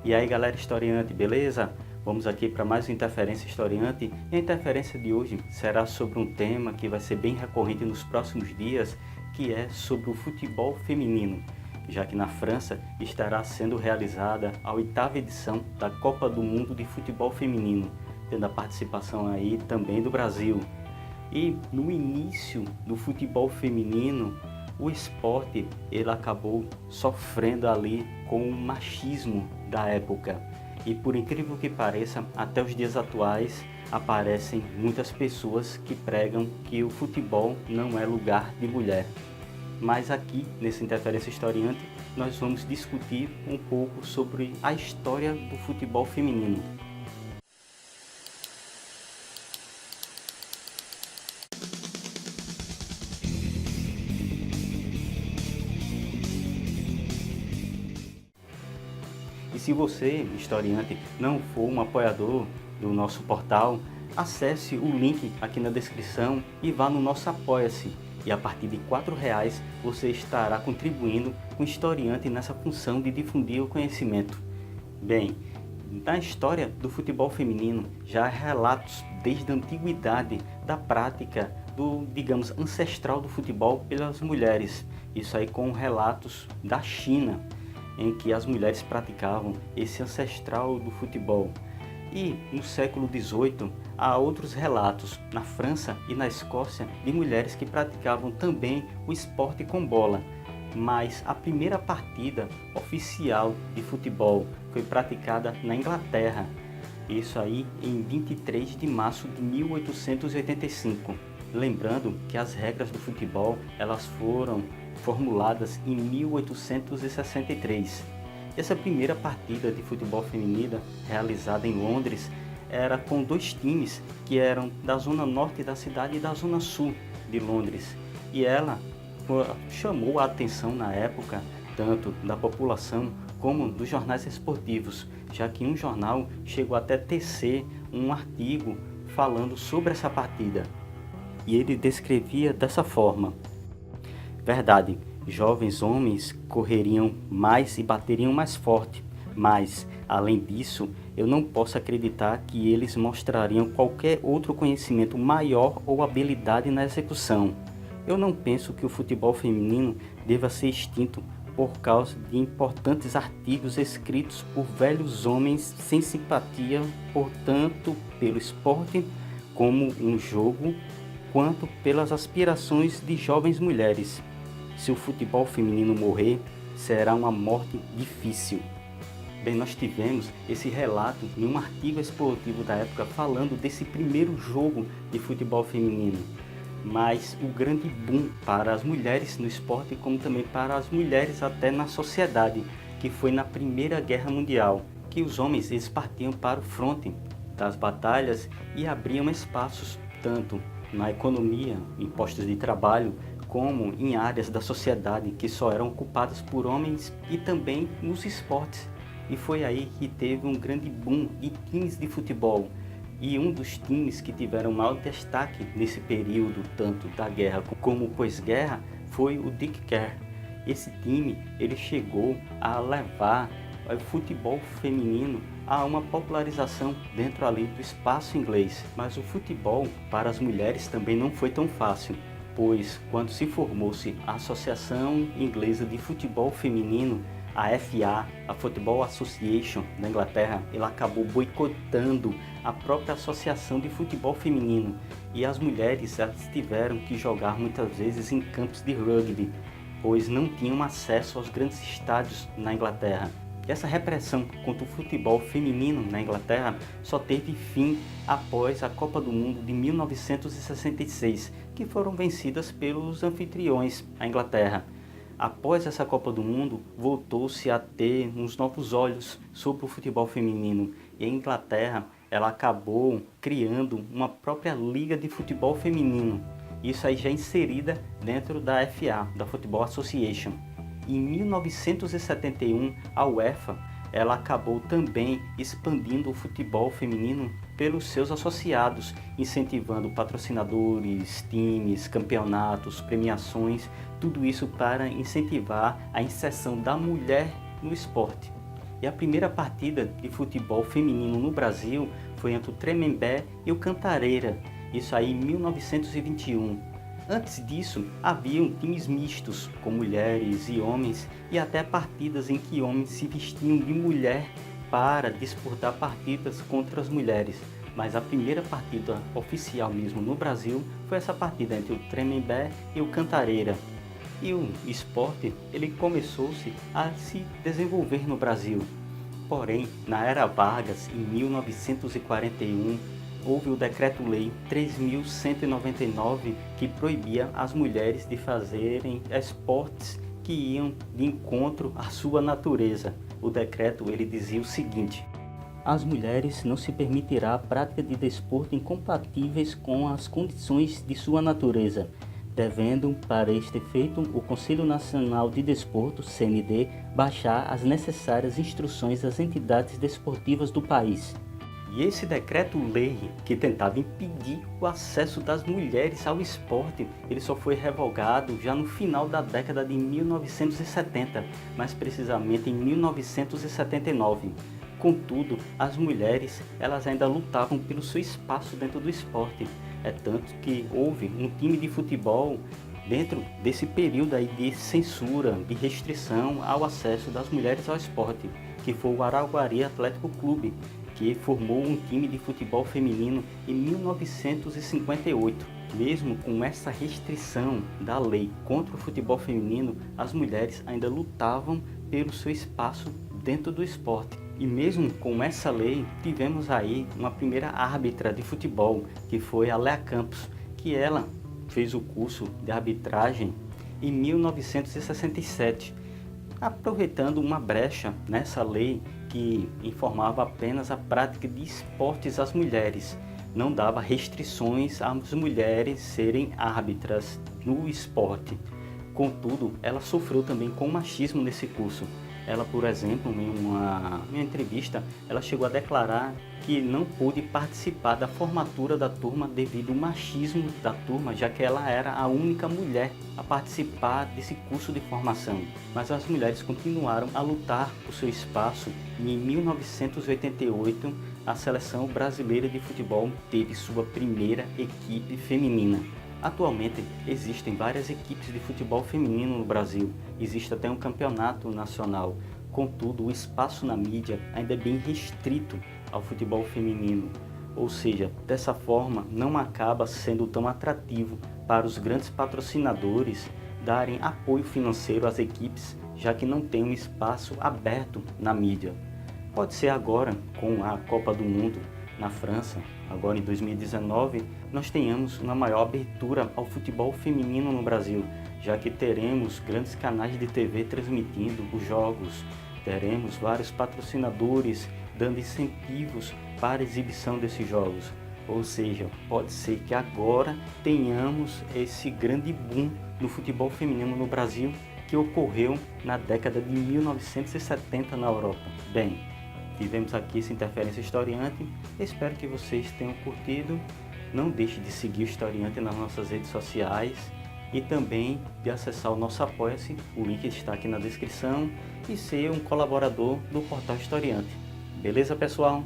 E aí galera historiante, beleza? Vamos aqui para mais uma Interferência Historiante. E a interferência de hoje será sobre um tema que vai ser bem recorrente nos próximos dias, que é sobre o futebol feminino, já que na França estará sendo realizada a 8ª edição da Copa do Mundo de Futebol Feminino, tendo a participação aí também do Brasil. E no início do futebol feminino, o esporte ele acabou sofrendo ali com o machismo da época. E por incrível que pareça, até os dias atuais aparecem muitas pessoas que pregam que o futebol não é lugar de mulher. Mas aqui, nessa Interferência Historiante, nós vamos discutir um pouco sobre a história do futebol feminino. E se você, historiante, não for um apoiador do nosso portal, acesse o link aqui na descrição e vá no nosso Apoia-se. E a partir de R$4 você estará contribuindo com o historiante nessa função de difundir o conhecimento. Bem, na história do futebol feminino já há relatos desde a antiguidade da prática do, digamos, ancestral do futebol pelas mulheres. Isso aí com relatos da China, em que as mulheres praticavam esse ancestral do futebol. E no século XVIII há outros relatos na França e na Escócia de mulheres que praticavam também o esporte com bola. Mas a primeira partida oficial de futebol foi praticada na Inglaterra, isso aí em 23 de março de 1885. Lembrando que as regras do futebol elas foram formuladas em 1863. Essa primeira partida de futebol feminina realizada em Londres era com 2 times que eram da zona norte da cidade e da zona sul de Londres. E ela chamou a atenção na época tanto da população como dos jornais esportivos, já que um jornal chegou até tecer um artigo falando sobre essa partida. E ele descrevia dessa forma: verdade, jovens homens correriam mais e bateriam mais forte, mas, além disso, eu não posso acreditar que eles mostrariam qualquer outro conhecimento maior ou habilidade na execução. Eu não penso que o futebol feminino deva ser extinto por causa de importantes artigos escritos por velhos homens sem simpatia, tanto pelo esporte como um jogo, quanto pelas aspirações de jovens mulheres. Se o futebol feminino morrer, será uma morte difícil. Bem, nós tivemos esse relato em um artigo esportivo da época falando desse primeiro jogo de futebol feminino. Mas o grande boom para as mulheres no esporte, como também para as mulheres até na sociedade, que foi na Primeira Guerra Mundial, que os homens eles partiam para o fronte das batalhas e abriam espaços tanto na economia, em postos de trabalho, como em áreas da sociedade que só eram ocupadas por homens e também nos esportes. E foi aí que teve um grande boom de times de futebol. E um dos times que tiveram maior destaque nesse período, tanto da guerra como pós-guerra, foi o Dick Kerr. Esse time ele chegou a levar o futebol feminino a uma popularização dentro ali do espaço inglês. Mas o futebol para as mulheres também não foi tão fácil, pois quando se formou-se a Associação Inglesa de Futebol Feminino, a FA, a Football Association da Inglaterra, ela acabou boicotando a própria Associação de Futebol Feminino, e as mulheres elas tiveram que jogar muitas vezes em campos de rugby, pois não tinham acesso aos grandes estádios na Inglaterra. Essa repressão contra o futebol feminino na Inglaterra só teve fim após a Copa do Mundo de 1966, que foram vencidas pelos anfitriões, a Inglaterra. Após essa Copa do Mundo, voltou-se a ter uns novos olhos sobre o futebol feminino, e a Inglaterra ela acabou criando uma própria liga de futebol feminino, isso aí já inserida dentro da FA, da Football Association. Em 1971, a UEFA ela acabou também expandindo o futebol feminino pelos seus associados, incentivando patrocinadores, times, campeonatos, premiações, tudo isso para incentivar a inserção da mulher no esporte. E a primeira partida de futebol feminino no Brasil foi entre o Tremembé e o Cantareira, isso aí em 1921. Antes disso, haviam times mistos, com mulheres e homens, e até partidas em que homens se vestiam de mulher para disputar partidas contra as mulheres. Mas a primeira partida oficial mesmo no Brasil foi essa partida entre o Tremembé e o Cantareira. E o esporte ele começou-se a se desenvolver no Brasil. Porém, na era Vargas, em 1941, houve o Decreto-Lei 3.199 que proibia as mulheres de fazerem esportes que iam de encontro à sua natureza. O decreto ele dizia o seguinte: as mulheres não se permitirá a prática de desporto incompatíveis com as condições de sua natureza, devendo, para este efeito, o Conselho Nacional de Desporto, CND, baixar as necessárias instruções às entidades desportivas do país. E esse decreto-lei, que tentava impedir o acesso das mulheres ao esporte, ele só foi revogado já no final da década de 1970, mais precisamente em 1979. Contudo, as mulheres elas ainda lutavam pelo seu espaço dentro do esporte. É tanto que houve um time de futebol dentro desse período aí de censura, de restrição ao acesso das mulheres ao esporte, que foi o Araguari Atlético Clube, que formou um time de futebol feminino em 1958. Mesmo com essa restrição da lei contra o futebol feminino, as mulheres ainda lutavam pelo seu espaço dentro do esporte. E mesmo com essa lei, tivemos aí uma primeira árbitra de futebol, que foi a Léa Campos, que ela fez o curso de arbitragem em 1967, aproveitando uma brecha nessa lei que informava apenas a prática de esportes às mulheres, não dava restrições às mulheres serem árbitras no esporte. Contudo, ela sofreu também com machismo nesse curso. Ela, por exemplo, em uma entrevista, ela chegou a declarar que não pôde participar da formatura da turma devido ao machismo da turma, já que ela era a única mulher a participar desse curso de formação. Mas as mulheres continuaram a lutar por seu espaço e em 1988 a Seleção Brasileira de Futebol teve sua primeira equipe feminina. Atualmente existem várias equipes de futebol feminino no Brasil, existe até um campeonato nacional. Contudo, o espaço na mídia ainda é bem restrito ao futebol feminino, ou seja, dessa forma não acaba sendo tão atrativo para os grandes patrocinadores darem apoio financeiro às equipes, já que não tem um espaço aberto na mídia. Pode ser agora com a Copa do Mundo na França, agora em 2019, nós tenhamos uma maior abertura ao futebol feminino no Brasil, já que teremos grandes canais de TV transmitindo os jogos, teremos vários patrocinadores dando incentivos para a exibição desses jogos. Ou seja, pode ser que agora tenhamos esse grande boom no futebol feminino no Brasil que ocorreu na década de 1970 na Europa. Bem, tivemos aqui essa interferência historiante, espero que vocês tenham curtido. Não deixe de seguir o Historiante nas nossas redes sociais e também de acessar o nosso Apoia-se, o link está aqui na descrição, e ser um colaborador do Portal Historiante. Beleza, pessoal?